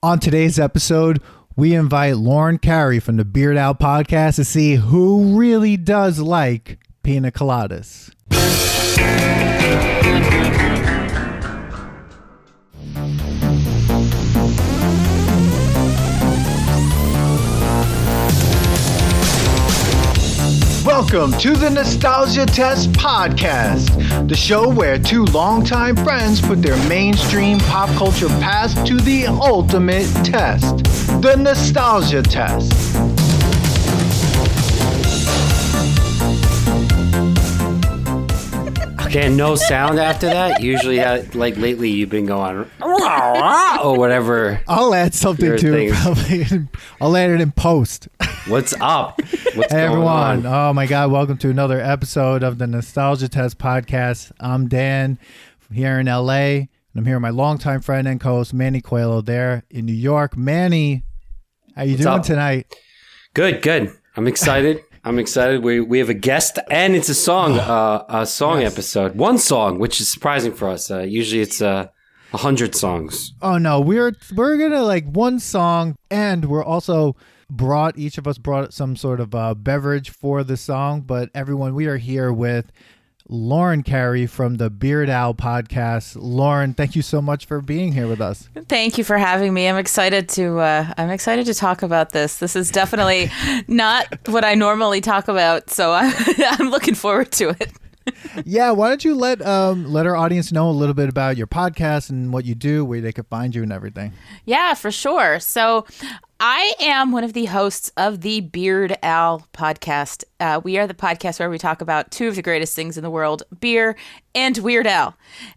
On today's episode, we invite Lauren Carey from the Beard Owl podcast to see who really does like pina coladas. Welcome to the Nostalgia Test Podcast, the show where two longtime friends put their mainstream pop culture past to the ultimate test, the Nostalgia Test. Okay, no sound after that. Usually, like lately, you've been going or whatever. I'll add something to it. Probably. I'll add it in post. What's up? What's hey, going everyone. on? Oh, my God. Welcome to another episode of the Nostalgia Test Podcast. I'm Dan from here in LA. And I'm here with my longtime friend and co-host, Manny Coelho, there in New York. Manny, how you doing tonight? Good. I'm excited. We have a guest, and it's a song yes. episode. One song, which is surprising for us. Usually it's 100 songs. Oh no, we're gonna like one song, and we're also each of us brought some sort of beverage for the song. But everyone, we are here with Lauren Carey from the Beard Owl podcast. Lauren, thank you so much for being here with us. Thank you for having me. I'm excited to talk about this. This is definitely not what I normally talk about, so I'm looking forward to it. Yeah, why don't you let our audience know a little bit about your podcast and what you do, where they can find you and everything. Yeah, for sure. So I am one of the hosts of the Beard Owl podcast. We are the podcast where we talk about two of the greatest things in the world, beer and Weird Al.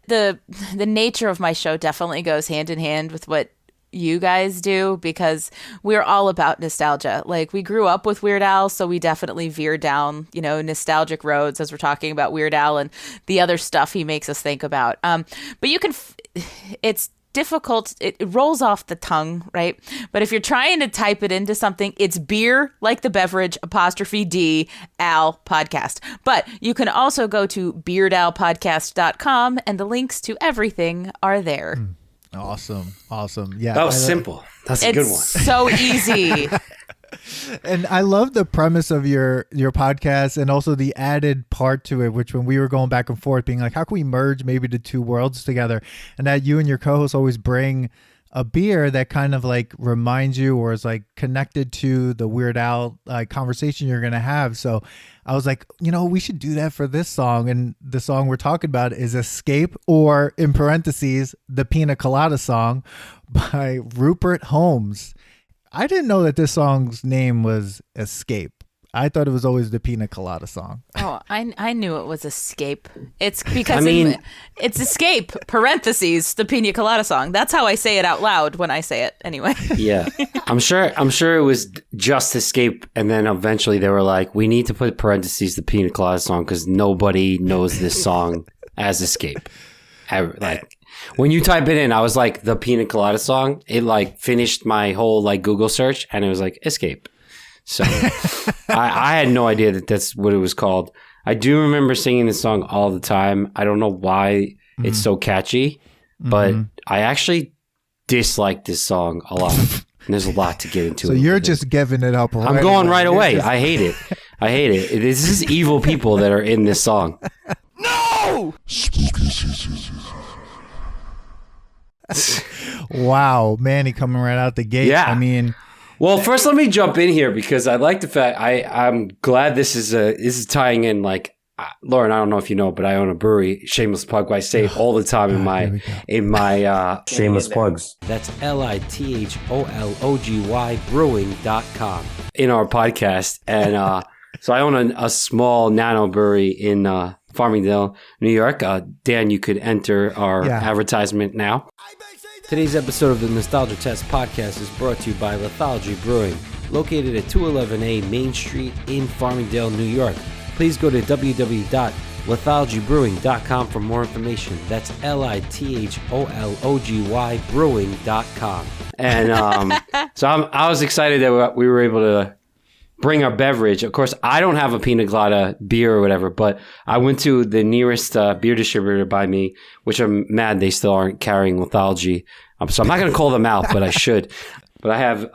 The nature of my show definitely goes hand in hand with what you guys do, because we're all about nostalgia. Like, we grew up with Weird Al, so we definitely veer down, nostalgic roads as we're talking about Weird Al and the other stuff he makes us think about. But you can, it's difficult. It rolls off the tongue, right? But if you're trying to type it into something, it's beer, like the beverage, *D, Al podcast. But you can also go to beardowlpodcast.com, and the links to everything are there. Awesome. Yeah. That was simple. That's a good one. It's so easy. And I love the premise of your podcast, and also the added part to it, which when we were going back and forth being like, how can we merge maybe the two worlds together? And that you and your co-host always bring a beer that kind of like reminds you or is like connected to the Weird Al conversation you're going to have. So I was like, we should do that for this song. And the song we're talking about is Escape, or in parentheses, the Pina Colada song by Rupert Holmes. I didn't know that this song's name was Escape. I thought it was always the Pina Colada song. Oh, I knew it was Escape. It's because it's Escape, parentheses, the Pina Colada song. That's how I say it out loud when I say it anyway. Yeah. I'm sure it was just Escape, and then eventually they were like, we need to put parentheses the Pina Colada song because nobody knows this song as Escape. When you type it in, I was like, the Pina Colada song. It like finished my whole like Google search, and it was like Escape. So I had no idea that that's what it was called. I do remember singing this song all the time. I don't know why it's so catchy, but I actually dislike this song a lot. And there's a lot to get into. So you're just giving it up right I'm going right away. I hate it. This is evil people that are in this song. No! Wow, Manny coming right out the gate. Yeah. I mean... Well, first let me jump in here because I like the fact I'm glad this is tying in. Like, Lauren, I don't know if you know, but I own a brewery. Shameless plug. I say it all the time in my shameless plugs. That's LITHOLOGY brewing.com in our podcast. And so I own a small nano brewery in Farmingdale, New York. Dan, you could enter our advertisement now. Today's episode of the Nostalgia Test podcast is brought to you by Lithology Brewing, located at 211A Main Street in Farmingdale, New York. Please go to www.lithologybrewing.com for more information. That's LITHOLOGY brewing.com. And so I was excited that we were able to bring our beverage. Of course, I don't have a pina colada beer or whatever, but I went to the nearest beer distributor by me, which I'm mad they still aren't carrying Lithology. I'm not going to call them out, but I should. But I have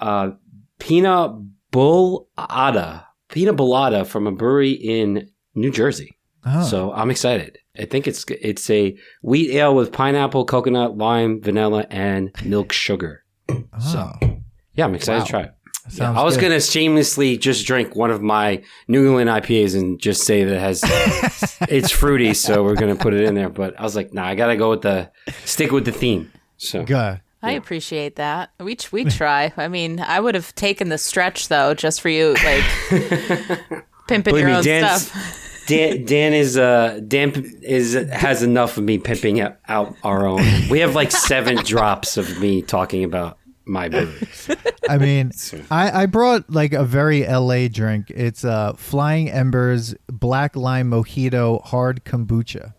Piña Colada from a brewery in New Jersey. Oh. So I'm excited. I think it's a wheat ale with pineapple, coconut, lime, vanilla, and milk sugar. Oh. So yeah, I'm excited to try it. Yeah, Sounds I was good. going to shamelessly just drink one of my New England IPAs and just say that it's fruity, so we're going to put it in there. But I was like, nah, I got to go stick with the theme. So Good. I appreciate that. We try. I mean, I would have taken the stretch though, just for you, like pimping Believe your me, own Dan's- stuff. Dan has enough of me pimping out our own. We have like 7 drops of me talking about my brewery. I mean, I brought like a very LA drink. It's Flying Embers Black Lime Mojito Hard Kombucha.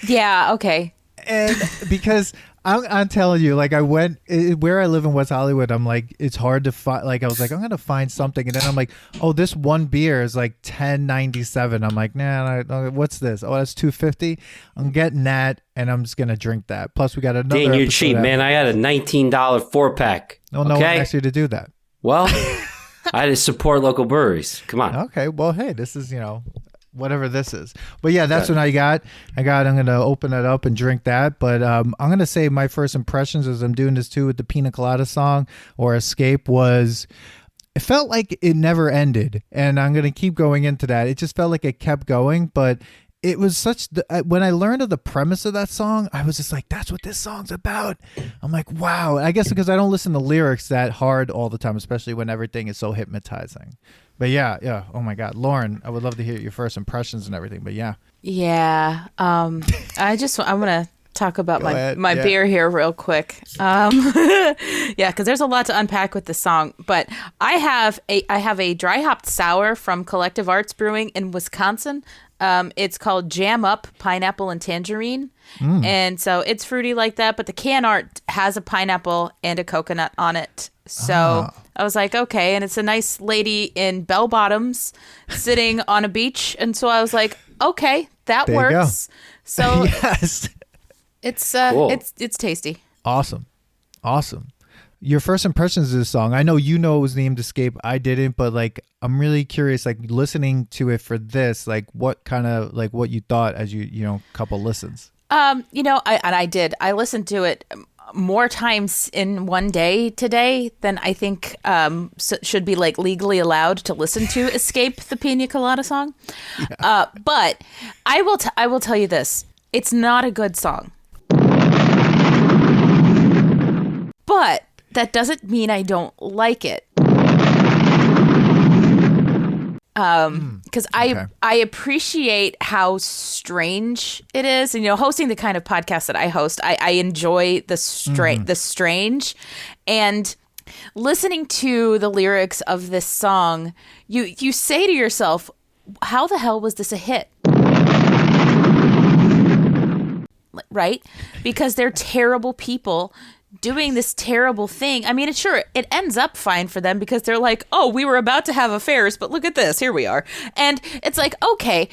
Yeah. Okay. And because I'm telling you, like I went where I live in West Hollywood, I'm like, it's hard to find. Like I was like, I'm gonna find something, and then I'm like, oh, this one beer is like $10.97. I'm like, nah, what's this? Oh, that's $2.50. I'm getting that, and I'm just gonna drink that. Plus, we got another. Dan, you're episode cheap, man. I had a $19 4-pack. No one asked you to do that. Well, I had to support local breweries. Come on. Okay, well, hey, this is whatever this is. But yeah, that's what I got. I'm going to open it up and drink that. But I'm going to say my first impressions as I'm doing this too with the Piña Colada song or Escape was, it felt like it never ended. And I'm going to keep going into that. It just felt like it kept going. But it was when I learned of the premise of that song, I was just like, that's what this song's about. I'm like, wow. I guess because I don't listen to lyrics that hard all the time, especially when everything is so hypnotizing. But yeah. Oh my God, Lauren, I would love to hear your first impressions and everything. But yeah. Yeah. I'm gonna talk about my Yeah. beer here real quick. Yeah, because there's a lot to unpack with the song. But I have a dry hopped sour from Collective Arts Brewing in Wisconsin. It's called Jam Up Pineapple and Tangerine. And so it's fruity like that, but the can art has a pineapple and a coconut on it. So I was like, okay. And it's a nice lady in bell bottoms sitting on a beach. And so I was like, okay, that There you go. works. So Yes. it's Cool. it's tasty. Awesome. Your first impressions of this song, I know it was named Escape. I didn't, but like I'm really curious, like listening to it for this, like what kind of like what you thought as you couple listens. I did. I listened to it more times in one day today than I think should be like legally allowed to listen to Escape, the Piña Colada song. Yeah. But I will tell you this: it's not a good song. But that doesn't mean I don't like it. Because okay. I appreciate how strange it is. And, hosting the kind of podcast that I host, I enjoy the strange. And listening to the lyrics of this song, you say to yourself, how the hell was this a hit? Right? Because they're terrible people doing this terrible thing. I mean, it ends up fine for them because they're like, oh, we were about to have affairs, but look at this, here we are. And it's like, okay,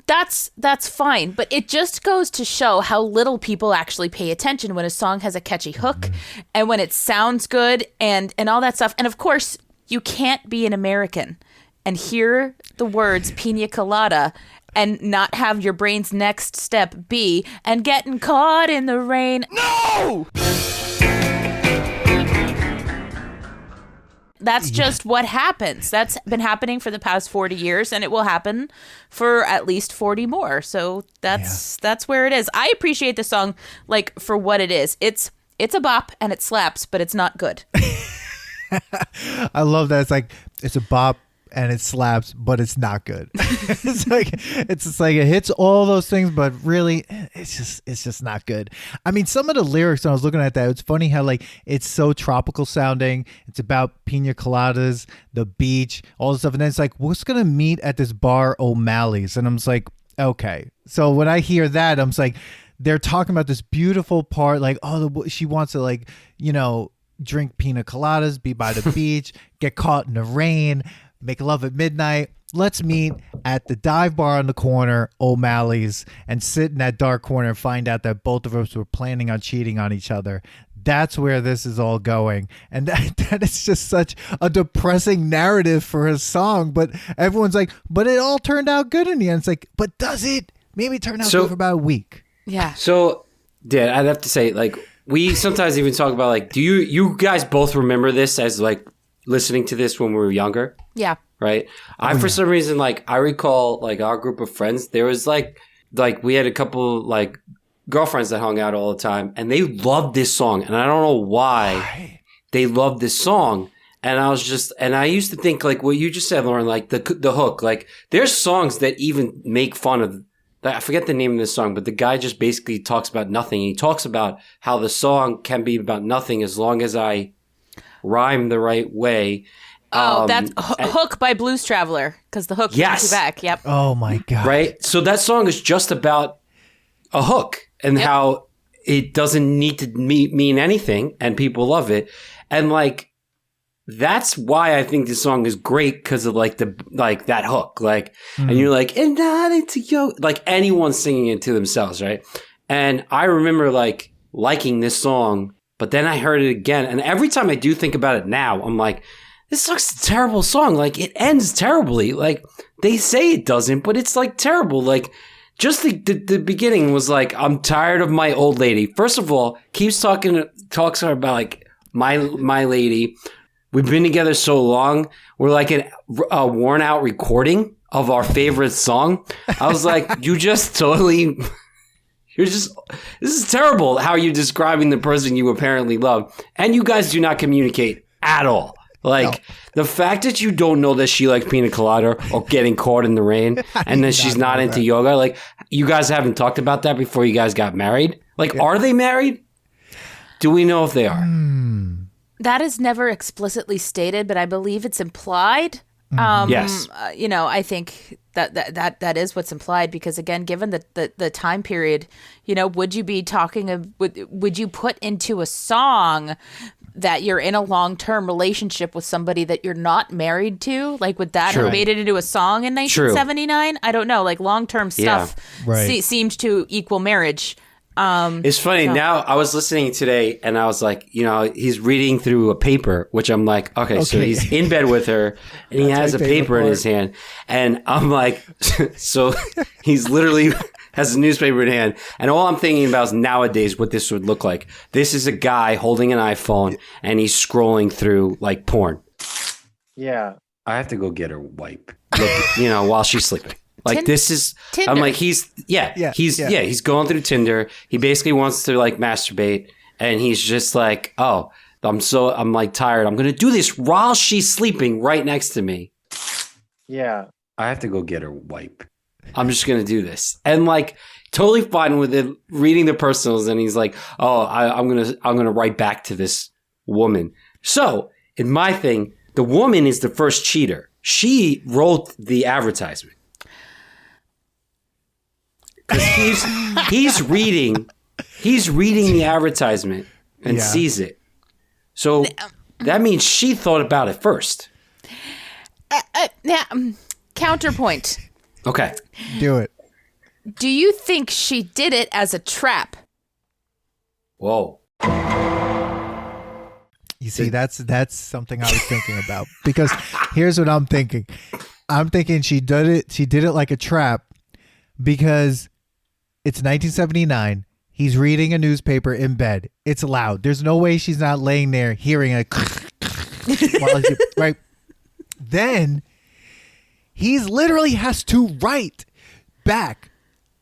that's fine. But it just goes to show how little people actually pay attention when a song has a catchy hook and when it sounds good and all that stuff. And of course, you can't be an American and hear the words Piña Colada and not have your brain's next step be and getting caught in the rain. No! That's just what happens. That's been happening for the past 40 years, and it will happen for at least 40 more. So that's where it is. I appreciate the song like for what it is. It's a bop and it slaps, but it's not good. I love that. It's a bop and it slaps, but it's not good. it's just like it hits all those things, but really it's just not good. I mean, some of the lyrics when I was looking at that, it's funny how like it's so tropical sounding. It's about piña coladas, the beach, all this stuff. And then it's like, what's going to meet at this bar O'Malley's? And I'm just like, okay. So when I hear that, I'm just like, they're talking about this beautiful part. Like, oh, she wants to like, drink pina coladas, be by the beach, get caught in the rain, make love at midnight. Let's meet at the dive bar on the corner, O'Malley's, and sit in that dark corner and find out that both of us were planning on cheating on each other. that's where this is all going. And that is just such a depressing narrative for a song. But everyone's like, but it all turned out good in the end. It's like, but does it? Maybe it turned out good for about a week. Yeah. So, Dad, I'd have to say, like, we sometimes even talk about, like, do you guys both remember this as, like, listening to this when we were younger? Yeah. Right? For some reason, like, I recall, like, our group of friends, there was, like we had a couple, like, girlfriends that hung out all the time, and they loved this song. And I don't know why they loved this song. And I used to think, like, what you just said, Lauren, like, the hook. Like, there's songs that even make fun of, I forget the name of this song, but the guy just basically talks about nothing. He talks about how the song can be about nothing as long as I rhyme the right way. Oh, that's Hook by Blues Traveler, because the hook brings you back. Yep. Oh, my God. Right? So that song is just about a hook and how it doesn't need to mean anything, and people love it. And, like, that's why I think this song is great, because of, like, that hook. Like, and you're like, and not into yoga. Like, anyone singing it to themselves, right? And I remember, like, liking this song, but then I heard it again. And every time I do think about it now, I'm like, this song's a terrible song. Like, it ends terribly. Like, they say it doesn't, but it's, like, terrible. Like, just the beginning was like, I'm tired of my old lady. First of all, talks about, like, my lady. We've been together so long. We're like a worn out recording of our favorite song. I was like, this is terrible how you're describing the person you apparently love. And you guys do not communicate at all. Like, the fact that you don't know that she likes pina colada or getting caught in the rain and that she's not into yoga. Like, you guys haven't talked about that before you guys got married. Like, are they married? Do we know if they are? That is never explicitly stated, but I believe it's implied. Yes. I think that is what's implied, because, again, given the time period, would you be talking would you put into a song that you're in a long-term relationship with somebody that you're not married to? Like, would that have made it into a song in 1979? I don't know. Like, long-term stuff seemed to equal marriage. It's funny. Now, I was listening today, and I was like, he's reading through a paper, which I'm like, okay. So he's in bed with her, and he has a paper in his hand. And I'm like, so he's literally has a newspaper in hand. And all I'm thinking about is nowadays what this would look like. This is a guy holding an iPhone, and he's scrolling through, like, porn. Yeah. I have to go get her wipe, while she's sleeping. Like, this is, Tinder. I'm like, he's going through Tinder. He basically wants to, like, masturbate. And he's just like, oh, I'm like tired. I'm going to do this while she's sleeping right next to me. Yeah. I have to go get her wipe. I'm just going to do this. And, like, totally fine with it, reading the personals. And he's like, oh, I'm going to write back to this woman. So in my thing, the woman is the first cheater. She wrote the advertisement. Because he's reading the advertisement and sees it. So that means she thought about it first. Counterpoint. Okay. Do it. Do you think she did it as a trap? Whoa. You see, that's something I was thinking about, because here's what I'm thinking. I'm thinking she did it like a trap, because it's 1979. He's reading a newspaper in bed. It's loud. There's no way she's not laying there hearing a right. Then he's literally has to write back,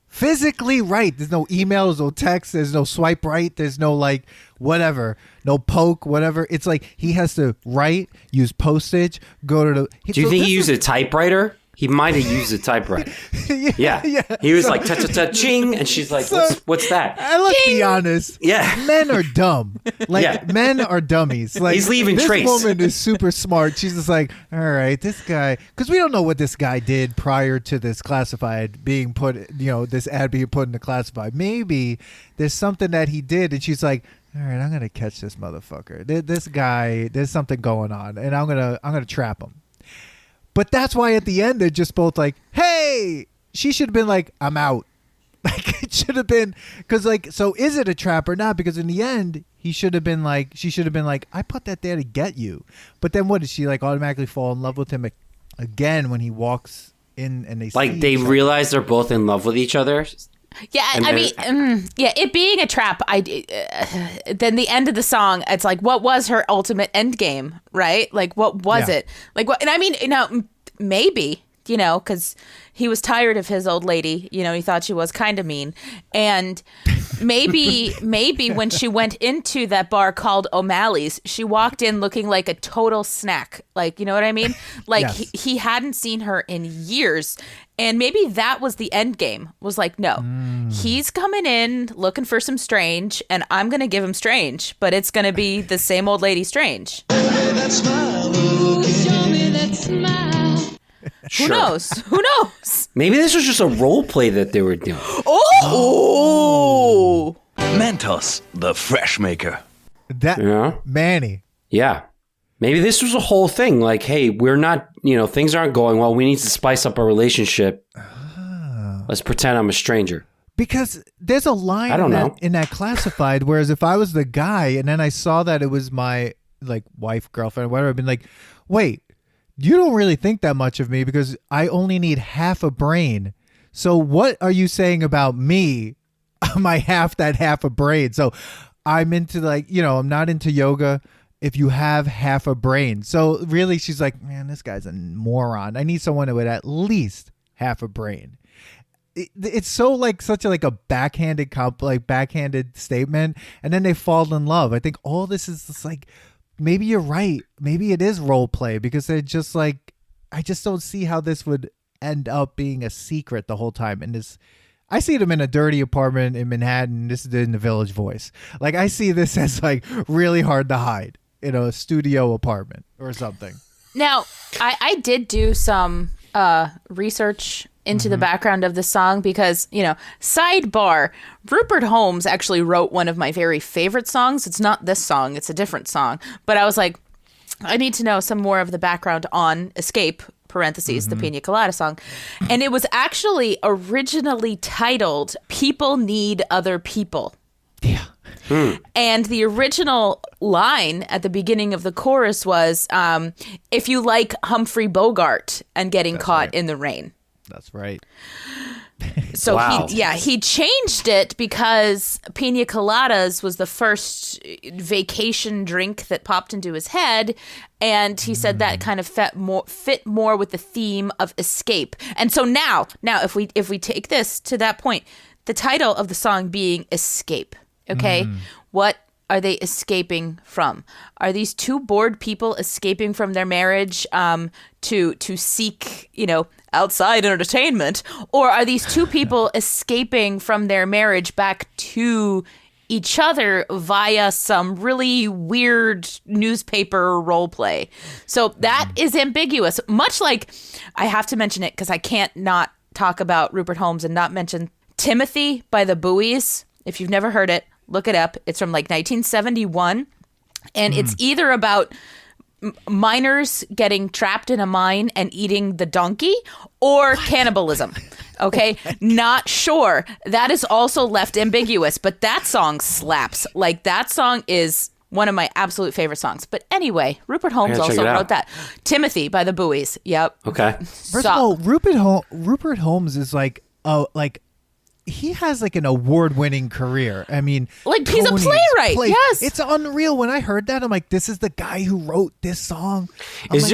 physically write. There's no emails, no text. There's no swipe right. There's no, like, whatever, no poke, whatever. It's like he has to write, use postage, go to the. Do you think he used a typewriter? He might have used a typewriter. Yeah. He was like, ta-ta-ta-ching, and she's like, what's that? Let's be honest. Yeah. Men are dumb. Like, men are dummies. Like, he's leaving trace. This woman is super smart. She's just like, all right, this guy, because we don't know what this guy did prior to this classified being put, this ad being put in the classified. Maybe there's something that he did, and she's like, all right, I'm going to catch this motherfucker. This guy, there's something going on, and I'm going to trap him. But that's why at the end they're just both like, hey, she should have been like, I'm out. Like, It should have been because so is it a trap or not? Because in the end, she should have been like, I put that there to get you. But then what, does she automatically fall in love with him again when he walks in and they realize they're both in love with each other? Yeah, it being a trap, then the end of the song, it's like, what was her ultimate end game, right? Like, what was it? Like, what? And I mean, maybe, because he was tired of his old lady. He thought she was kind of mean. And maybe when she went into that bar called O'Malley's, she walked in looking like a total snack. Like, you know what I mean? Like, yes. he hadn't seen her in years. And maybe that was the end game, was like, no, he's coming in looking for some Strange, and I'm going to give him Strange, but it's going to be the same old lady Strange. Sure. Who knows? Maybe this was just a role play that they were doing. Oh! Mentos, the fresh maker. Manny. Yeah. Maybe this was a whole thing. Like, hey, we're not, things aren't going well. We need to spice up our relationship. Let's pretend I'm a stranger. Because there's a line in that classified, whereas if I was the guy and then I saw that it was my wife, girlfriend, whatever, I'd been like, wait, you don't really think that much of me because I only need half a brain. So what are you saying about me? My half a brain. So I'm into I'm not into yoga if you have half a brain. So really she's like, man, this guy's a moron. I need someone with at least half a brain. It's so such a backhanded backhanded statement, and then they fall in love. I think all this is just maybe you're right. Maybe it is role play because they're just I just don't see how this would end up being a secret the whole time. And I see them in a dirty apartment in Manhattan. This is in the Village Voice. I see this as really hard to hide in a studio apartment or something. Now, I did do some research into the background of the song because, sidebar, Rupert Holmes actually wrote one of my very favorite songs. It's not this song, it's a different song. But I was like, I need to know some more of the background on Escape, parentheses, the Piña Colada song. And it was actually originally titled People Need Other People. Yeah. And the original line at the beginning of the chorus was, if you like Humphrey Bogart and getting caught in the rain. That's right. So wow. he changed it because Piña Coladas was the first vacation drink that popped into his head, and he said that kind of fit more with the theme of escape. And so now if we take this to that point, the title of the song being Escape, okay? What are they escaping from? Are these two bored people escaping from their marriage to seek, outside entertainment? Or are these two people escaping from their marriage back to each other via some really weird newspaper role play? So that is ambiguous. Much like, I have to mention it because I can't not talk about Rupert Holmes and not mention Timothy by the Buoys. If you've never heard it, look it up. It's from 1971. And it's either about miners getting trapped in a mine and eating the donkey or cannibalism. Okay. Not sure. That is also left ambiguous, but that song slaps. That song is one of my absolute favorite songs. But anyway, Rupert Holmes also wrote that. Timothy by the Buoys. Yep. Okay. First of all, Rupert Holmes is he has an award-winning career. I mean, he's a playwright. Yes, it's unreal. When I heard that, I'm like, this is the guy who wrote this song. Is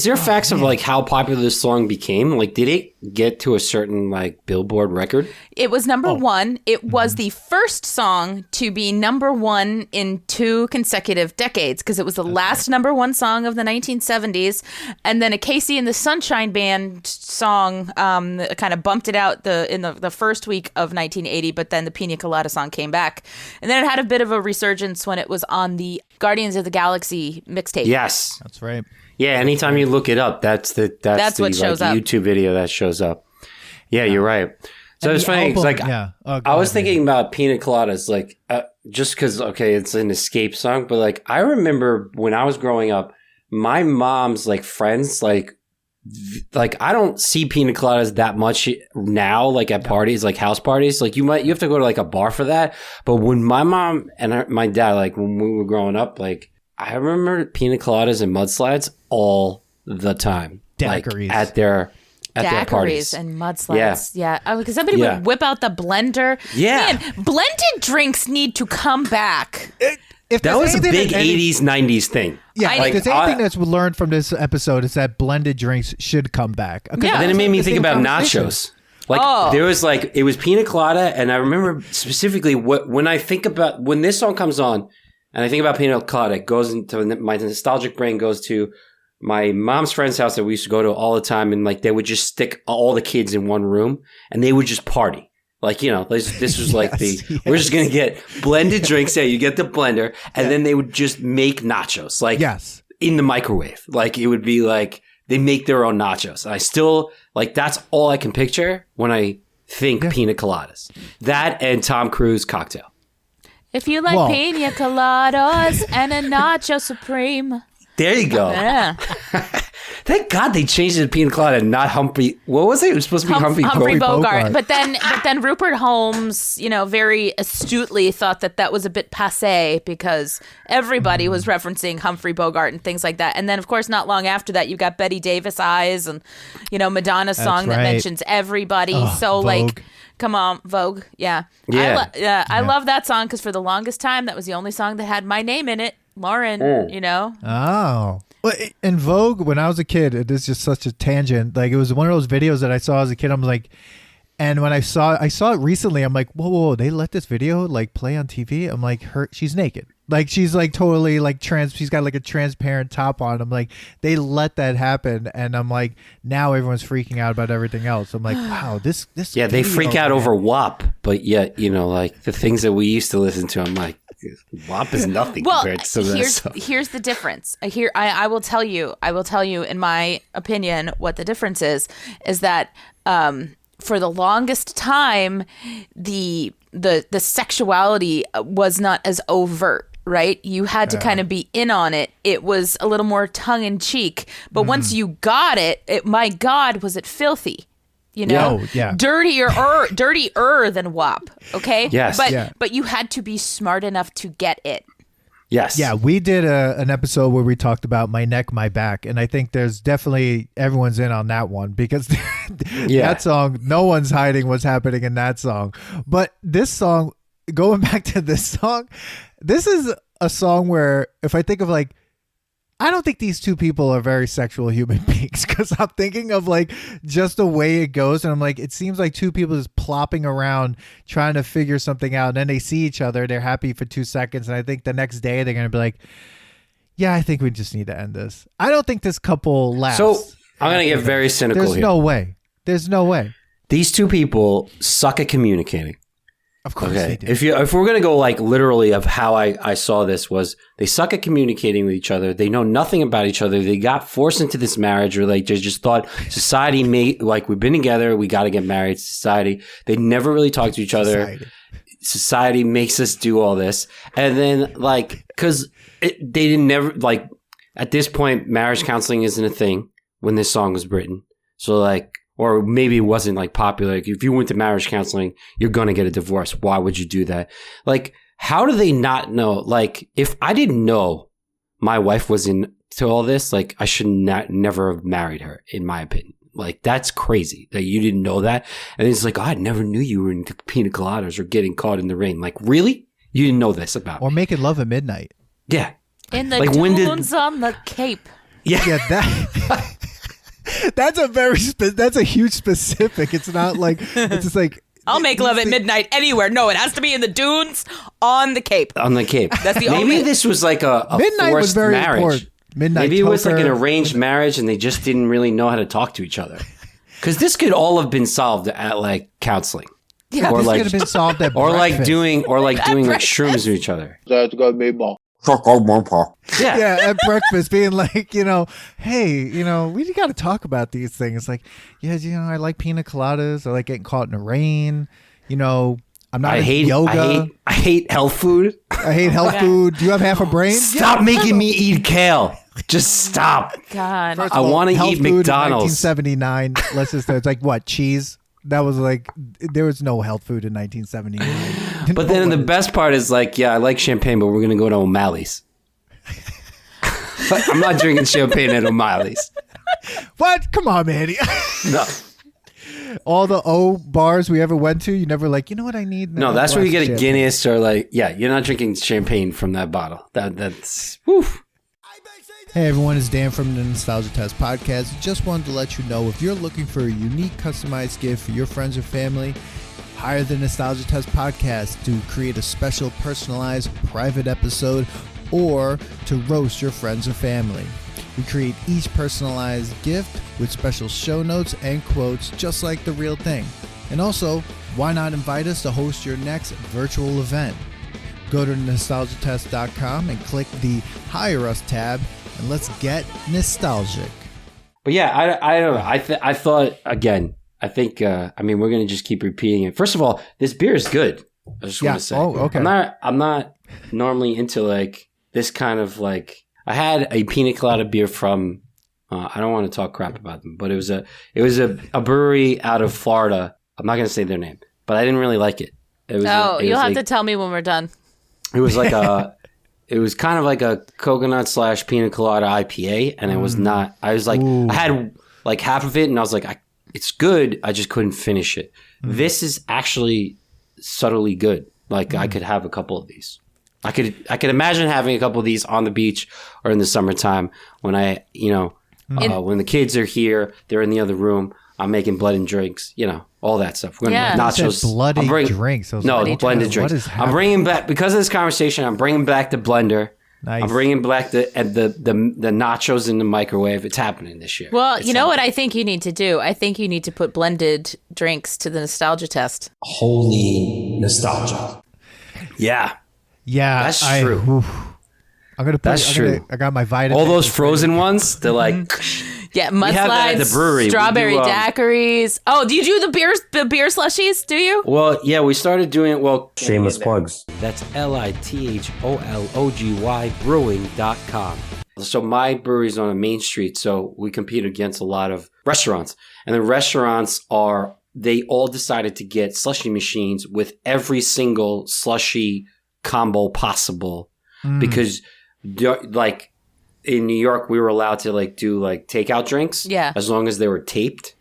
there facts of how popular this song became? Did it get to a certain Billboard record? It was number one. It was the first song to be number one in 2 consecutive decades because it was the last number one song of the 1970s, and then a Casey and the Sunshine Band song kind of bumped it out in the first week of 1980. But then the Piña Colada song came back, and then it had a bit of a resurgence when it was on the Guardians of the Galaxy mixtape. Yes, that's right. Yeah, anytime you look it up, that's the what shows up. YouTube video that shows up. Yeah, you're right. So it's funny. I was thinking about Piña Coladas, just because it's an escape song, but I remember when I was growing up, my mom's friends like I don't see pina coladas that much now, like at parties, like house parties. Like you have to go to like a bar for that. But when my mom and my dad, like when we were growing up, like I remember pina coladas and mudslides all the time. Daiquiris. Like at their parties and mudslides. Yeah. Oh, because somebody would whip out the blender. Yeah. Man, blended drinks need to come back. If That there's was a anything big 80s, 90s thing. Yeah, Like, if there's anything that's learned from this episode is that blended drinks should come back. Okay, Yeah. Then it made me the think same about conversation. nachos. Like there was like, it was pina colada. And I remember specifically when I think about, when this song comes on and I think about pina colada, it goes into my nostalgic brain goes to my mom's friend's house that we used to go to all the time. And like, they would just stick all the kids in one room and they would just party. Like, you know, this was like we're just going to get blended drinks. Yeah, you get the blender. And then they would just make nachos, like in the microwave. Like, it would be like they make their own nachos. And I still, like, that's all I can picture when I think pina coladas. That and Tom Cruise cocktail. If you like pina coladas and a nacho supreme. There you go. Yeah. Thank God they changed it to pina colada, not Humphrey. What was it? It was supposed to be Humphrey Bogart. But then Rupert Holmes, you know, very astutely thought that was a bit passé because everybody was referencing Humphrey Bogart and things like that. And then, of course, not long after that, you got Betty Davis eyes and, you know, Madonna's song that mentions everybody. So, Vogue. like, come on, Vogue. Yeah. I love that song because for the longest time, that was the only song that had my name in it. Lauren, you know? Oh. Well, in Vogue, when I was a kid, it is just such a tangent. Like, it was one of those videos that I saw as a kid. I'm like, and when I saw it recently, I'm like, whoa, they let this video like play on TV? I'm like, she's naked. Like, she's like totally like she's got like a transparent top on. I'm like, they let that happen. And I'm like, now everyone's freaking out about everything else. I'm like, wow, this. Yeah, they freak out over WAP, but yet, you know, like the things that we used to listen to, I'm like, WAP is nothing compared to some of that stuff. Here's the difference. I will tell you, in my opinion, what the difference is that for the longest time, the sexuality was not as overt. Right? You had to kind of be in on it. It was a little more tongue in cheek. But once you got it, my God, was it filthy? You know, dirtier than WAP. Okay. Yes. But you had to be smart enough to get it. Yes. Yeah, we did an episode where we talked about My Neck, My Back, and I think there's definitely everyone's in on that one because that song, no one's hiding what's happening in that song. But this song, going back to this song, this is a song where if I think of like, I don't think these two people are very sexual human beings because I'm thinking of like just the way it goes. And I'm like, it seems like two people just plopping around trying to figure something out. And then they see each other. They're happy for 2 seconds. And I think the next day they're going to be like, yeah, I think we just need to end this. I don't think this couple lasts. So I'm going to get very cynical here. There's no way. These two people suck at communicating. Of course they do. If we're gonna go like literally of how I saw this was they suck at communicating with each other. They know nothing about each other. They got forced into this marriage or like they just thought society made like we've been together. We got to get married. Society. They never really talked to each other. Society makes us do all this, and then like because they didn't never like at this point marriage counseling isn't a thing when this song was written. So like. Or maybe it wasn't like popular. Like, if you went to marriage counseling, you're going to get a divorce. Why would you do that? Like, how do they not know? Like, if I didn't know my wife was into all this, like, I should never have married her, in my opinion. Like, that's crazy that you didn't know that. And it's like, oh, I never knew you were into pina coladas or getting caught in the rain. Like, really? You didn't know this about me. Or making love at midnight. Yeah. In the like, dunes on the Cape. Yeah. Yeah, that... That's a huge specific. It's not like it's just like I'll make love at midnight anywhere. No, it has to be in the dunes on the Cape. On the Cape. That's the Maybe this was like a midnight forced was very marriage. Important. Midnight. Maybe it was like an arranged marriage, and they just didn't really know how to talk to each other. Because this could all have been solved at like counseling. Yeah, or this like, could have been solved at or breakfast. like doing like shrooms to each other. That's gonna be more. Yeah, at breakfast, being like, you know, hey, you know, we got to talk about these things. Like, yeah, you know, I like pina coladas. I like getting caught in the rain. You know, I'm not into yoga. I hate health food. I hate health food. Do you have half a brain? Stop making me eat kale. Just stop. God. First I of all, want to health eat food in McDonald's. 1979. Let's just say it's like what, cheese? That was like, there was no health food in 1979. But then the best part is like, yeah, I like champagne, but we're gonna go to O'Malley's. I'm not drinking champagne at O'Malley's. What? Come on, man. No, All the O bars we ever went to, you never like, you know what I need? no, that's where you get a Guinness. Guinness or like, yeah, you're not drinking champagne from that bottle. That's woof. Hey everyone, it's Dan from the Nostalgia Test Podcast. Just wanted to let you know if you're looking for a unique customized gift for your friends or family, hire the Nostalgia Test Podcast to create a special personalized private episode or to roast your friends or family. We create each personalized gift with special show notes and quotes just like the real thing. And also, why not invite us to host your next virtual event? Go to nostalgiatest.com and click the Hire Us tab and let's get nostalgic. But yeah, I don't know. I thought again. I think. I mean, we're gonna just keep repeating it. First of all, this beer is good. I just want to say. Oh, okay. I'm not normally into like this kind of like. I had a pina colada beer from. I don't want to talk crap about them, but it was a brewery out of Florida. I'm not gonna say their name, but I didn't really like it. You'll have to tell me when we're done. It was like a. It was kind of like a coconut / pina colada IPA, and it was not. I was like, I had like half of it, and I was like, it's good. I just couldn't finish it. This is actually subtly good. Like I could have a couple of these. I could imagine having a couple of these on the beach or in the summertime when when the kids are here, they're in the other room. I'm making blended drinks, all that stuff. We're gonna make nachos. Bloody drinks. Blended drinks. What is happening? I'm bringing back, because of this conversation, I'm bringing back the blender. Nice. I'm bringing back the nachos in the microwave. It's happening this year. Well, It's you know what happening. I think you need to do? I think you need to put blended drinks to the nostalgia test. Holy nostalgia. Yeah. Yeah, That's true. I'm gonna put. That's true. I got my vitamin. All those frozen ones, they're like... Yeah, We have that at the mudslides, brewery. We strawberry do, daiquiris. Oh, do you do the beer slushies? Do you? Well, yeah, we started doing it. Well, Shameless plugs. that's LITHOLOGY brewing.com. So my brewery's on a main street, so we compete against a lot of restaurants. And the restaurants they all decided to get slushy machines with every single slushy combo possible because like in New York, we were allowed to like do like takeout drinks as long as they were taped.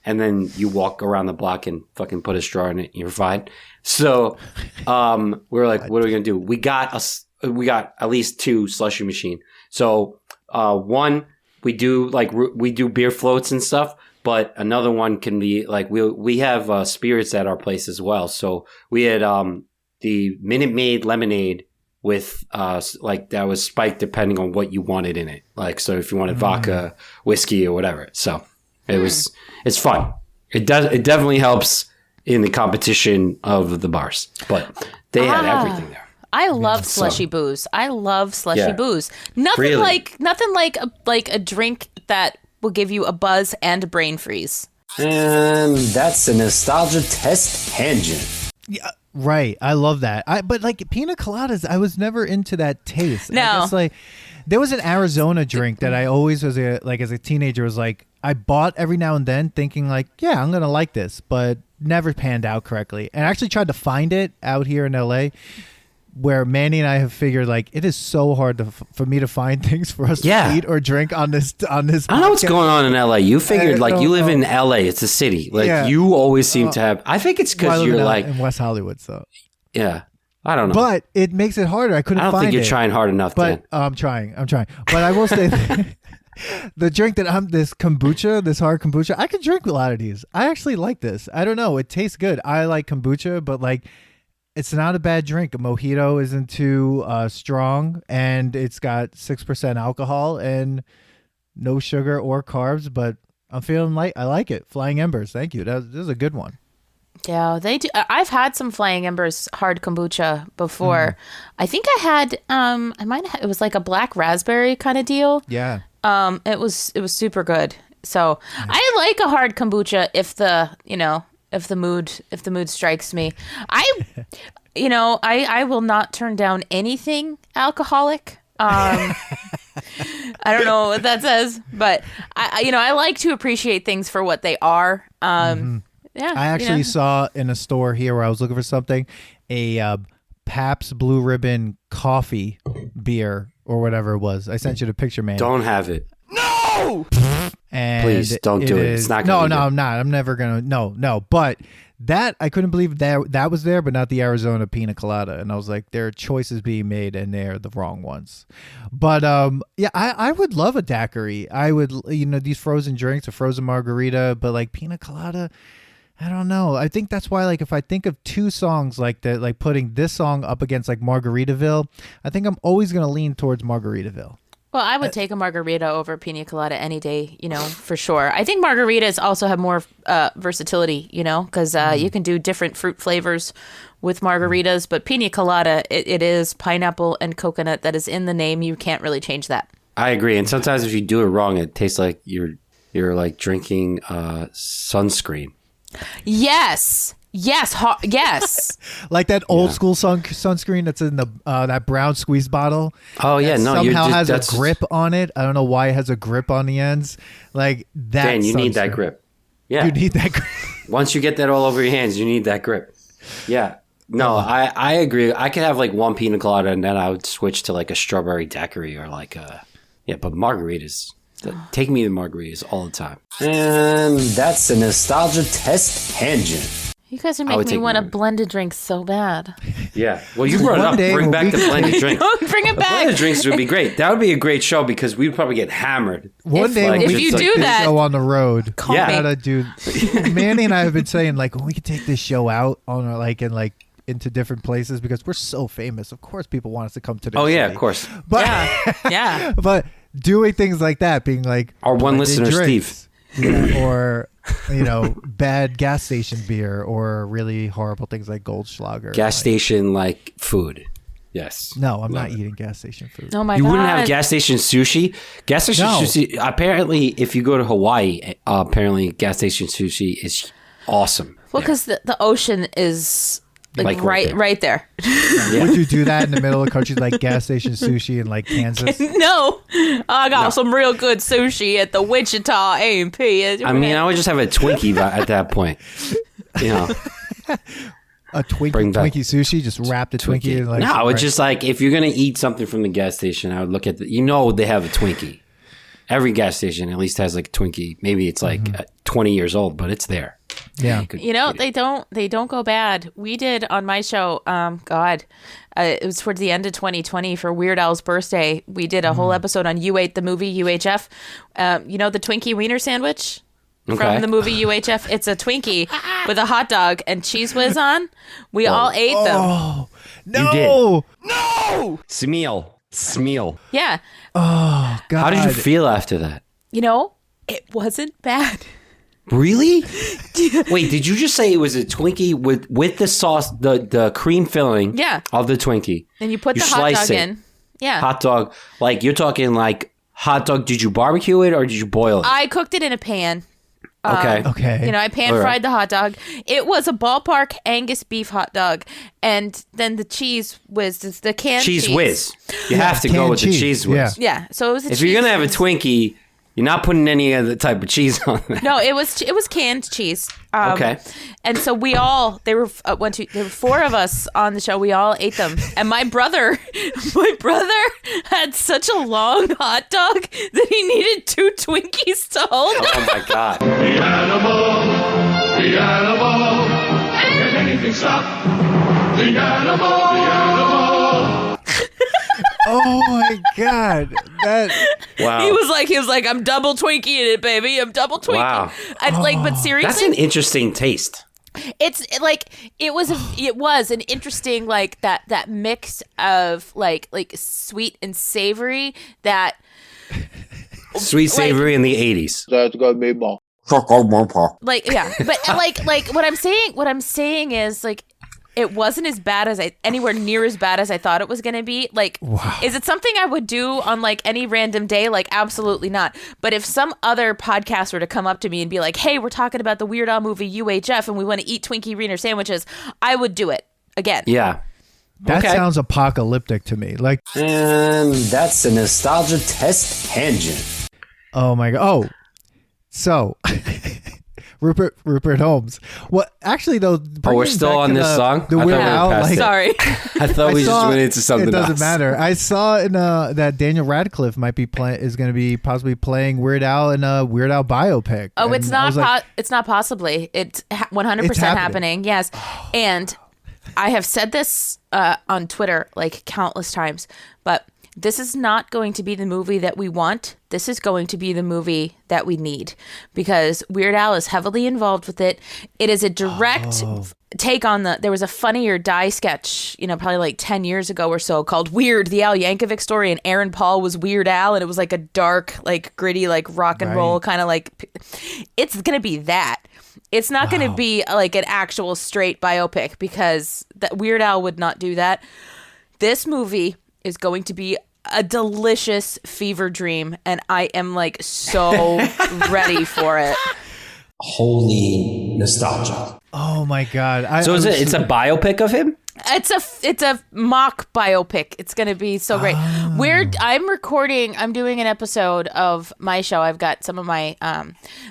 And then you walk around the block and fucking put a straw in it and you're fine. So we were like, what are we going to do? We got at least 2 slushy machine. So one, we do beer floats and stuff. But another one can be like, we have spirits at our place as well. So we had the Minute Maid lemonade with like that was spiked depending on what you wanted in it. Like, so if you wanted vodka, whiskey, or whatever. So it's fun. It definitely helps in the competition of the bars. But they had everything there. I love slushy booze. I love slushy booze. Nothing like a drink that will give you a buzz and a brain freeze. And that's a nostalgia test tangent. Yeah, right. I love that. But like pina coladas, I was never into that taste. No. I guess like there was an Arizona drink that I always was as a teenager was like I bought every now and then thinking like, yeah, I'm gonna like this, but never panned out correctly. And I actually tried to find it out here in LA. Where Manny and I have figured, like, it is so hard for me to find things for us to eat or drink on this. I don't know what's going on in LA. You figured, like, you live in LA. It's a city. Like, you always seem to have. I think it's because you're like in West Hollywood. So yeah, I don't know. But it makes it harder. I couldn't. I don't find think you're it. trying hard enough. But I'm trying. But I will say, the drink that this kombucha, this hard kombucha, I can drink a lot of these. I actually like this. I don't know. It tastes good. I like kombucha, but like. It's not a bad drink. A mojito isn't too strong, and it's got 6% alcohol and no sugar or carbs. But I'm feeling like I like it. Flying Embers, thank you. This is a good one. Yeah, they do. I've had some Flying Embers hard kombucha before. I think I had. I might have. It was like a black raspberry kind of deal. Yeah. It was super good. So I like a hard kombucha if the mood strikes me. I will not turn down anything alcoholic. I don't know what that says, but I like to appreciate things for what they are. Yeah, I actually saw in a store here where I was looking for something, a Pabst Blue Ribbon coffee beer or whatever it was. I sent you the picture, man. Don't have it. No! And please don't do it. It's not going to No, I'm not. I'm never going to. No. But that, I couldn't believe that was there, but not the Arizona Pina Colada. And I was like, there are choices being made and they're the wrong ones. But yeah, I would love a daiquiri. I would, these frozen drinks, a frozen margarita, but like Pina Colada, I don't know. I think that's why, like, if I think of two songs like that, like putting this song up against like Margaritaville, I think I'm always going to lean towards Margaritaville. Well, I would take a margarita over pina colada any day, for sure. I think margaritas also have more versatility, because you can do different fruit flavors with margaritas. But pina colada, it is pineapple and coconut that is in the name. You can't really change that. I agree. And sometimes if you do it wrong, it tastes like you're like drinking sunscreen. Yes. Yes. Like that old school sunscreen that's in the that brown squeeze bottle. Oh yeah, no, somehow has a grip on it. I don't know why it has a grip on the ends. Like that. Dan, you need that grip. Yeah, you need that grip. Once you get that all over your hands, you need that grip. Yeah. No, I agree. I could have like one pina colada and then I would switch to like a strawberry daiquiri or like but margaritas. Take me to margaritas all the time. And that's a nostalgia test tangent. You guys are making me want a blended drink so bad. Yeah. Well, you brought it up. Bring back the blended drrinks. Bring it back. Blended drinks would be great. That would be a great show because we'd probably get hammered. One day when if you do that, go on the road. Yeah. Manny and I have been saying like, we could take this show out on into different places because we're so famous. Of course, people want us to come to the. Oh yeah, of course. But yeah. But doing things like that, being like our one listener, drinks, Steve, or bad gas station beer, or really horrible things like Goldschlager. Gas station like food. Yes. No, I'm not eating gas station food. Oh my God. You wouldn't have God. gas station sushi? Gas station sushi, apparently, if you go to Hawaii, apparently gas station sushi is awesome. Well, because the ocean is like right there. Yeah. Would you do that in the middle of the country, like gas station sushi in like Kansas? No, I got some real good sushi at the Wichita A&P. I mean, I would just have a Twinkie at that point. A Twinkie sushi, just wrap the Twinkie in like. No, I would just like, if you're gonna eat something from the gas station, I would look at they have a Twinkie. Every gas station at least has like a Twinkie. Maybe it's like 20 years old, but it's there. Yeah, they don't go bad. We did on my show. It was towards the end of 2020 for Weird Al's birthday. We did a whole episode on You Ate the Movie UHF. The Twinkie Wiener sandwich from the movie UHF. It's a Twinkie with a hot dog and Cheese Whiz on. We all ate them. Oh no! You did. No! Smeal. Yeah. Oh God! How did you feel after that? It wasn't bad. Really? Wait, did you just say it was a Twinkie with the sauce, the cream filling of the Twinkie? And you put the hot dog in. Yeah. Hot dog. Like, you're talking like hot dog. Did you barbecue it or did you boil it? I cooked it in a pan. Okay. I pan-fried the hot dog. It was a ballpark Angus beef hot dog. And then the cheese was the canned cheese. Cheese whiz. You have to go with the cheese whiz. Yeah. So it was if you're going to have a Twinkie, you're not putting any other type of cheese on there. No, it was canned cheese. Okay. And so there were four of us on the show. We all ate them. And my brother had such a long hot dog that he needed 2 Twinkies to hold. Oh my God. The animal, can anything stop? The animal. Oh my God! Wow. He was like, I'm double Twinkie in it, baby. I'm double Twinkie. Wow. But seriously, that's an interesting taste. It's like it was an interesting like that mix of like sweet and savory that sweet savory in the 80s. That's got me ball. Like yeah, but like what I'm saying is like. It wasn't anywhere near as bad as I thought it was going to be. Like, wow. Is it something I would do on like any random day? Like, absolutely not. But if some other podcast were to come up to me and be like, hey, we're talking about the Weird Al movie UHF and we want to eat Twinkie Wiener sandwiches, I would do it again. Yeah. That Okay. sounds apocalyptic to me. Like, And that's a nostalgia test tangent. oh my god. Oh, so Rupert Holmes. Well, actually though. We're still on this song? The I Weird thought we were Al. past Like, it. Sorry. I thought we just went into something It doesn't else. matter. I saw in that Daniel Radcliffe is going to be possibly playing Weird Al in a Weird Al biopic. Oh, And it's I not. was like, It's not possibly. It's 100% It's happening. happening. Yes, and I have said this on Twitter like countless times, but this is not going to be the movie that we want. This is going to be the movie that we need because Weird Al is heavily involved with it. It is a direct take on there was a Funny or Die sketch, probably like 10 years ago or so called Weird, the Al Yankovic story. And Aaron Paul was Weird Al. And it was like a dark, like gritty, like rock and roll kind of like, it's going to be that. It's not going to be like an actual straight biopic because that Weird Al would not do that. This movie is going to be a delicious fever dream, and I am like so ready for it. Holy nostalgia. oh my god. So it's a biopic of him? It's a mock biopic. It's gonna be so great. I'm doing an episode of my show. I've got some of my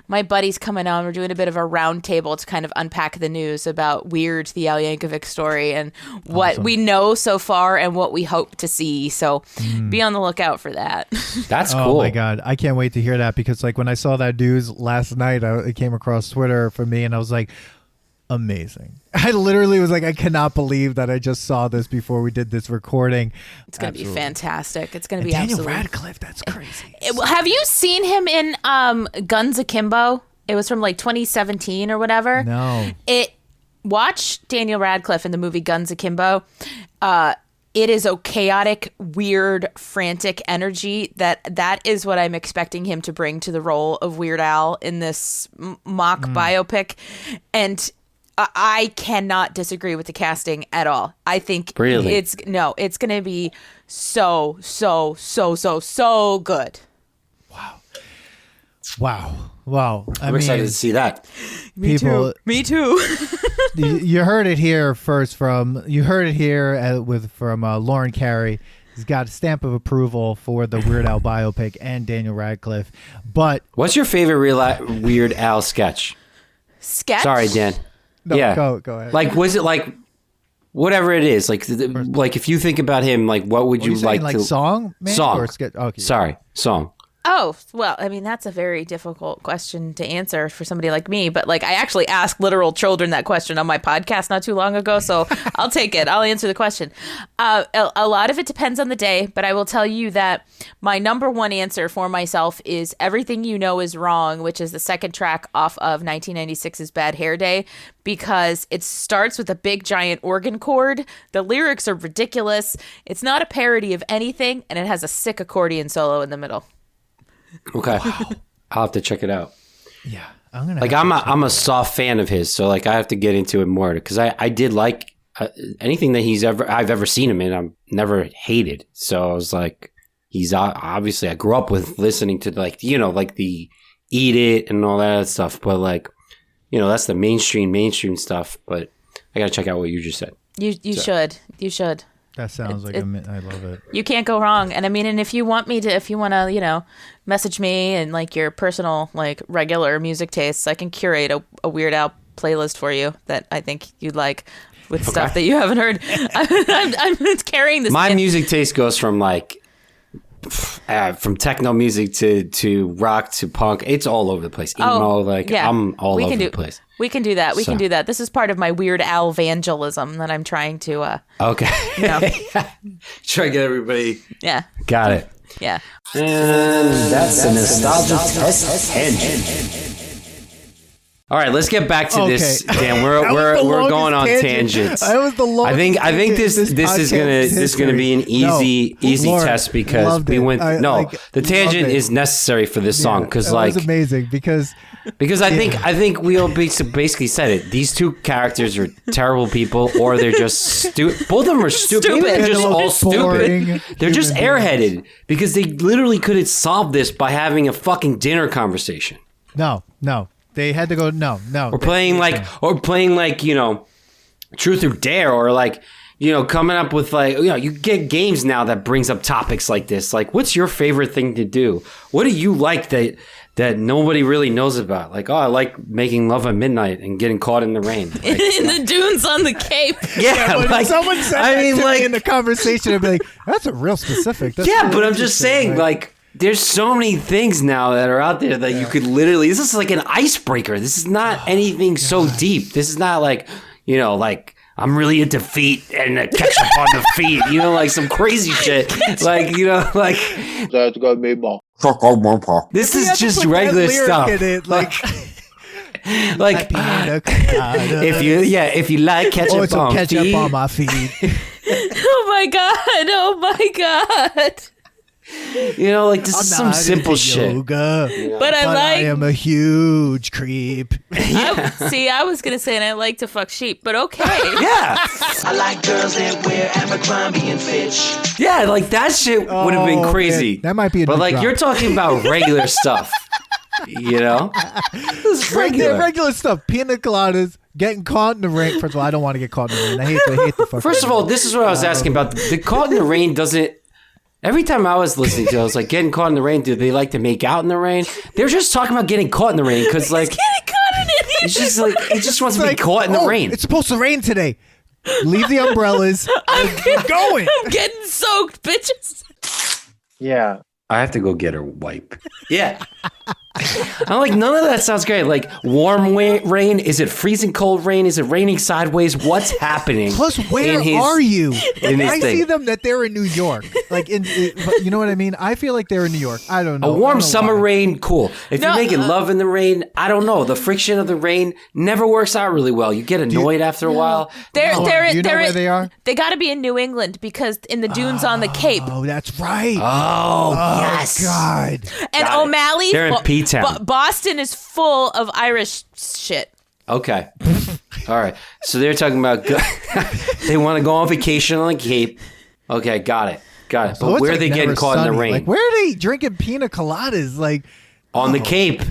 my buddies coming on. We're doing a bit of a round table to kind of unpack the news about Weird, the Al Yankovic story, and what we know so far and what we hope to see. So be on the lookout for that. That's Oh cool. my god, I can't wait to hear that because like when I saw that news last night, it came across Twitter for me, and I was like, amazing. I literally was like, I cannot believe that I just saw this before we did this recording. It's gonna be fantastic. It's gonna And be Daniel absolutely. Radcliffe, that's crazy. Have you seen him in Guns Akimbo? It was from like 2017 or whatever. No. Watch Daniel Radcliffe in the movie Guns Akimbo. It is a chaotic, weird, frantic energy that is what I'm expecting him to bring to the role of Weird Al in this mock biopic, and I cannot disagree with the casting at all. I think Really? it's going to be so good. Wow. I'm excited to see that. People, Me too. you heard it here first from Lauren Carey. He's got a stamp of approval for the Weird Al biopic and Daniel Radcliffe. But What's your favorite Weird Al sketch? Sketch? Sorry, Dan. no, Yeah. go ahead. Like, was it like whatever it is? Like, like if you think about him, like, what would What are you saying, like to song? Man, song? Or sketch? Okay. Sorry, song. Oh, well, I mean, that's a very difficult question to answer for somebody like me. But like, I actually asked literal children that question on my podcast not too long ago. So I'll take it. I'll answer the question. A lot of it depends on the day. But I will tell you that my number one answer for myself is Everything You Know Is Wrong, which is the second track off of 1996's Bad Hair Day, because it starts with a big giant organ chord. The lyrics are ridiculous. It's not a parody of anything. And it has a sick accordion solo in the middle. Okay, I'll have to check it out. Yeah. I'm gonna Like I'm a soft fan of his, so like I have to get into it more because I did like anything that I've ever seen him in. I'm never hated, so I was like, he's obviously I grew up with listening to like the Eat It and all that stuff, but like that's the mainstream stuff. But I gotta check out what you just said. You should. That sounds like I love it. You can't go wrong. And I mean, and if you want to, message me and like your personal, like regular music tastes, I can curate a Weird Al playlist for you that I think you'd like with stuff that you haven't heard. I'm carrying this. My music taste goes from like from techno music to rock to punk. It's all over the place. Emo, I'm all over the place. We can do that. We can do that. This is part of my Weird Al evangelism that I'm trying to. Okay. Try to get everybody. Yeah. Got it. Yeah. And that's a nostalgia test tangent. All right, let's get back to this. Dan, we're going on tangents. That was the longest. I think this is gonna be an easy Lauren, test because we went. The tangent is necessary for this song because it was amazing because I think we all basically said it. These two characters are terrible people, or they're just stupid. Both of them are stupid. Maybe they're just all stupid. They're just airheaded because they literally could have solved this by having a fucking dinner conversation. No. They had to go. No. Or playing like Truth or Dare, or like coming up with you get games now that brings up topics like this. Like, what's your favorite thing to do? What do you like that nobody really knows about? Like, I like making love at midnight and getting caught in the rain. Like, in the dunes on the Cape. Yeah, if someone said me in the conversation, I'd be like, that's a real specific. That's really but I'm just saying, there's so many things now that are out there that you could literally. This is like an icebreaker. This is not anything so deep. This is not like I'm really into feet and ketchup on the feet. Like some crazy shit. That's gonna be more. This is just regular stuff. If you like ketchup on ketchup on my feet. Oh my god. This is some simple shit. Yoga, but I am a huge creep. I was gonna say, and I like to fuck sheep, but okay. Yeah. I like girls that wear Abercrombie and Fitch. Yeah, that shit would have been crazy. Man. That might be a but drop. you're talking about regular stuff. This is regular stuff. Pina coladas. Getting caught in the rain. First of all, I don't want to get caught in the rain. I hate the fucking First of all, this is what I was asking about. The caught in the rain doesn't. Every time I was listening to it, I was like, getting caught in the rain, do they like to make out in the rain? They're just talking about getting caught in the rain because, getting caught in it. He just wants to be caught in the rain. It's supposed to rain today. Leave the umbrellas. We're going. I'm getting soaked, bitches. Yeah. I have to go get her wipe. Yeah. I'm like, none of that sounds great. Like, warm rain? Is it freezing cold rain? Is it raining sideways? What's happening? Plus, where are you? I see them that they're in New York. You know what I mean? I feel like they're in New York. I don't know. A warm summer rain, cool. If you're making love in the rain, I don't know. The friction of the rain never works out really well. You get annoyed after a while. Do you know where they are? They got to be in New England because in the dunes on the Cape. Oh, that's right. Oh, yes. God. And O'Malley. They're in P-Town. Boston is full of Irish shit. Okay. All right. So they're talking about they want to go on vacation on the Cape. Okay, got it. But where are they getting caught in the rain? Where are they drinking pina coladas? On the Cape.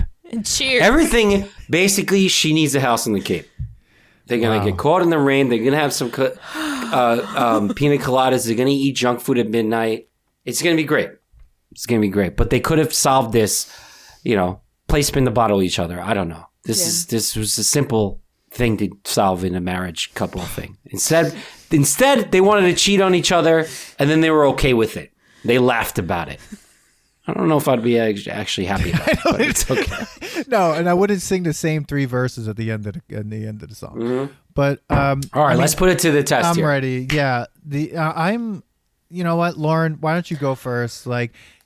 Cheers. Everything, basically, she needs a house on the Cape. They're going to get caught in the rain. They're going to have some pina coladas. They're going to eat junk food at midnight. It's going to be great. But they could have solved this, play spin the bottle each other. I don't know. This was a simple thing to solve in a marriage couple thing. Instead, they wanted to cheat on each other, and then they were okay with it. They laughed about it. I don't know if I'd be actually happy about it, but it's okay. No, and I wouldn't sing the same 3 verses at the end of the song. Mm-hmm. But all right, let's put it to the test. I'm here. ready. Yeah, I'm. You know what, Lauren? Why don't you go first?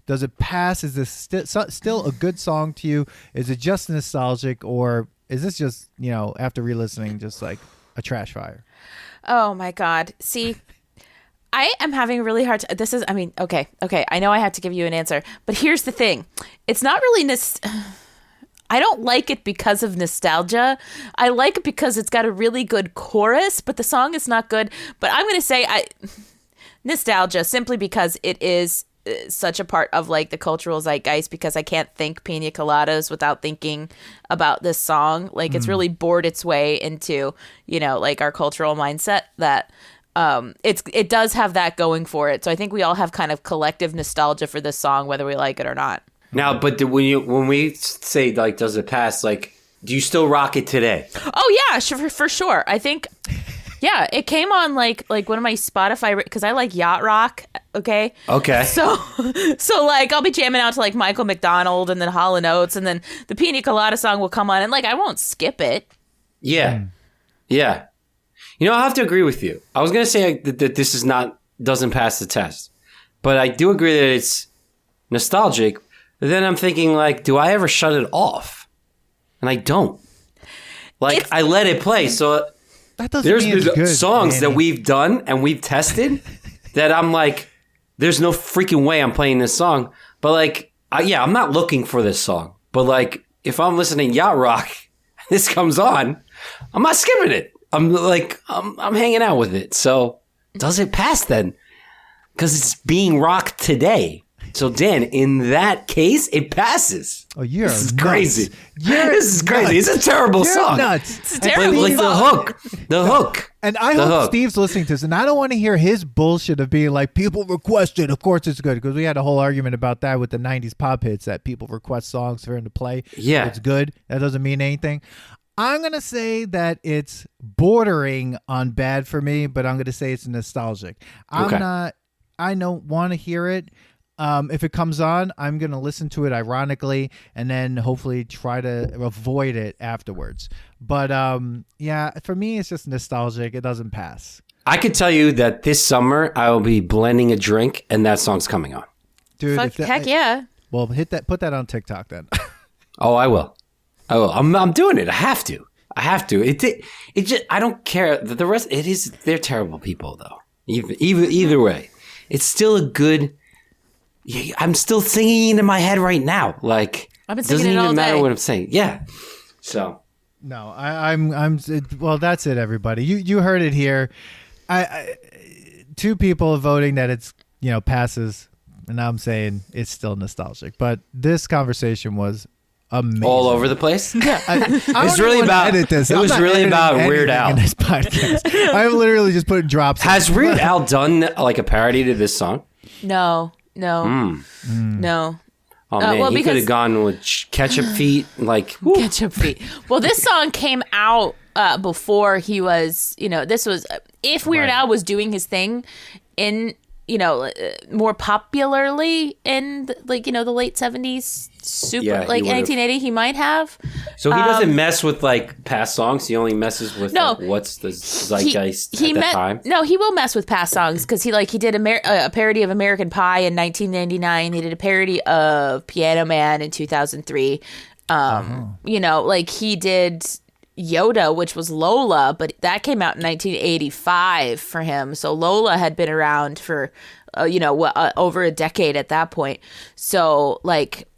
Does it pass? Is this still a good song to you? Is it just nostalgic, or is this just after re-listening, just like a trash fire? Oh my God! See, I am having a really hard time. Okay. I know I have to give you an answer, but here's the thing: it's not really I don't like it because of nostalgia. I like it because it's got a really good chorus, but the song is not good. But I'm going to say nostalgia simply because it is such a part of the cultural zeitgeist, because I can't think pina coladas without thinking about this song. It's really bored its way into, our cultural mindset that it does have that going for it. So I think we all have kind of collective nostalgia for this song, whether we like it or not. Now, but when we say does it pass, do you still rock it today? Oh yeah, for sure. I think. Yeah, it came on like one of my Spotify, because I like yacht rock. Okay. So I'll be jamming out to Michael McDonald and then Hall & Oates, and then the Pina Colada song will come on, and I won't skip it. Yeah. I have to agree with you. I was gonna say that this doesn't pass the test, but I do agree that it's nostalgic. But then I'm thinking do I ever shut it off? And I don't. I let it play, so. There's been songs that we've done and we've tested that I'm there's no freaking way I'm playing this song. But I'm not looking for this song. But if I'm listening to yacht rock, this comes on, I'm not skipping it. I'm I'm hanging out with it. So does it pass then? Because it's being rocked today. So, Dan, in that case, it passes. Oh, this is crazy. This is crazy. It's a terrible song. Nuts. It's a terrible Like the hook. And I hope Steve's listening to this, and I don't want to hear his bullshit of being like, people requested, of course it's good, because we had a whole argument about that with the 90s pop hits, that people request songs for him to play. Yeah. It's good. That doesn't mean anything. I'm going to say that it's bordering on bad for me, but I'm going to say it's nostalgic. I don't want to hear it. If it comes on, I'm going to listen to it ironically and then hopefully try to avoid it afterwards. But yeah, for me, it's just nostalgic. It doesn't pass. I could tell you that this summer I will be blending a drink and that song's coming on. Dude, heck yeah. Well, put that on TikTok then. Oh, I will. I'm doing it. I have to. It just, I don't care. The rest, they're terrible people though. Either way, it's still a good. I'm still singing in my head right now. Like, I've been it singing doesn't it all even matter day. what I'm saying. Yeah. So. No, well, that's it, everybody. You heard it here. Two people are voting that it's, passes, and I'm saying it's still nostalgic. But this conversation was amazing. All over the place. Yeah, It's really about. It was really about Weird Al. In this podcast, I'm literally just putting drops. Has Weird Al done like a parody to this song? No. No. Oh man, he could because- have gone with ketchup feet. Like Ketchup feet. Well, this song came out before he was, this was, if Weird Al was doing his thing in, more popularly in the late 70s, Yeah, he would've. 1980, he might have. So he doesn't mess with like past songs. He only messes with like, what's the zeitgeist at that time. No, he will mess with past songs because he did a parody of American Pie in 1999. He did a parody of Piano Man in 2003. He did Yoda, which was Lola, but that came out in 1985 for him. So Lola had been around for over a decade at that point. So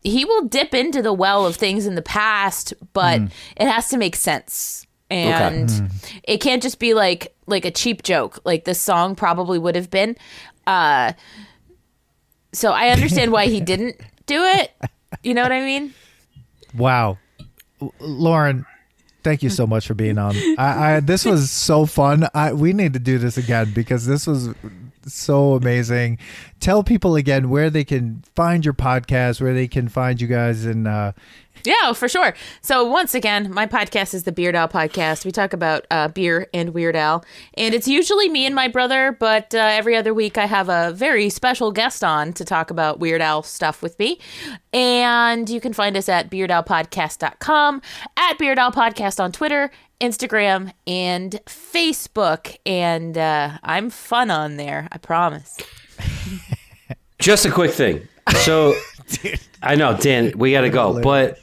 he will dip into the well of things in the past, but it has to make sense. And it can't just be like a cheap joke like this song probably would have been. So I understand why he didn't do it. You know what I mean? Wow, Lauren, thank you so much for being on. This was so fun. We need to do this again because this was so amazing. Tell people again where they can find your podcast, where they can find you guys, and yeah, for sure. So once again, my podcast is the Beard Al Podcast. We talk about beer and Weird Al, and it's usually me and my brother, but every other week I have a very special guest on to talk about Weird Al stuff with me. And you can find us at beardalpodcast.com, at Beard Al Podcast on Twitter, Instagram, and Facebook. And I'm fun on there, I promise. Just a quick thing. So I know, Dan, we got to go, but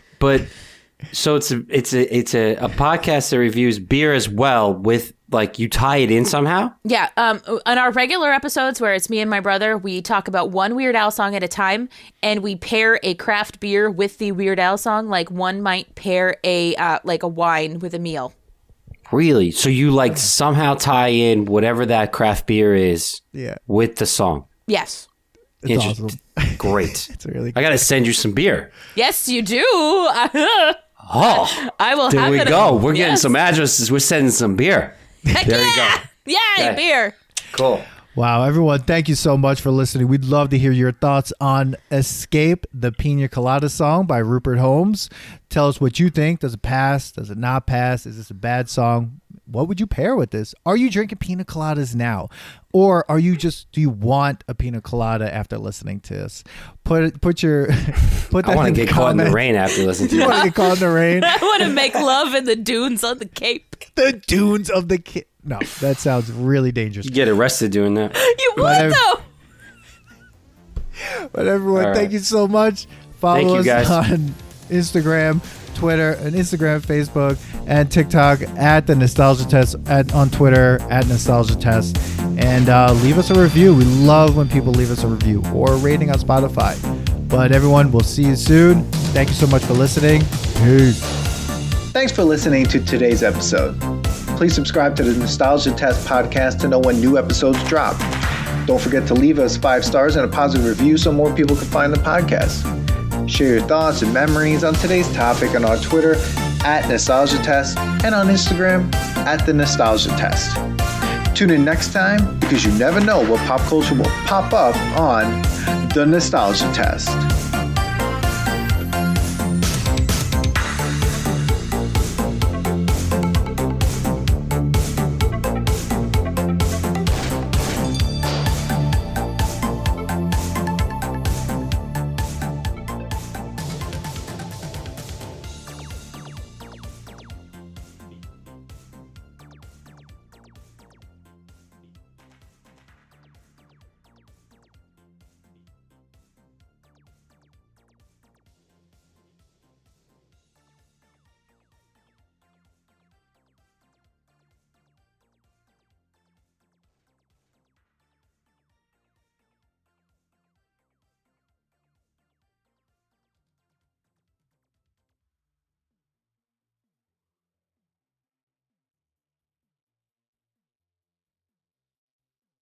so it's a podcast that reviews beer as well with you tie it in somehow. Yeah. On our regular episodes where it's me and my brother, we talk about one Weird Al song at a time, and we pair a craft beer with the Weird Al song. Like one might pair a wine with a meal. Really? So you somehow tie in whatever that craft beer is with the song. Yes. it's awesome. Great. It's really I got to send you some beer. Yes, you do. Oh, I will there have we it. go. We're getting Yes. some addresses. We're sending some beer. Heck There you yeah. go. Yay, Okay. beer. Cool. Wow, everyone, thank you so much for listening. We'd love to hear your thoughts on Escape, the Piña Colada song by Rupert Holmes. Tell us what you think. Does it pass? Does it not pass? Is this a bad song? What would you pair with this? Are you drinking pina coladas now? Or do you want a pina colada after listening to this? Put that I want in to the get caught in the comments. rain after listening to You it. want to get caught in the rain? I want to make love in the dunes on the Cape. The dunes of the No, that sounds really dangerous. You get arrested doing that. You would, Whatever. though. But everyone, All right. thank you so much. Follow Thank you, us guys. on Instagram, Twitter, and Instagram, Facebook, and TikTok at the Nostalgia Test, on Twitter at Nostalgia Test, and leave us a review. We love when people leave us a review or a rating on Spotify. But everyone, we'll see you soon. Thank you so much for listening. Peace. Thanks for listening to today's episode. Please subscribe to the Nostalgia Test podcast to know when new episodes drop. Don't forget to leave us 5 stars and a positive review so more people can find the podcast. Share your thoughts and memories on today's topic on our Twitter @NostalgiaTest and on Instagram @TheNostalgiaTest. Tune in next time because you never know what pop culture will pop up on The Nostalgia Test.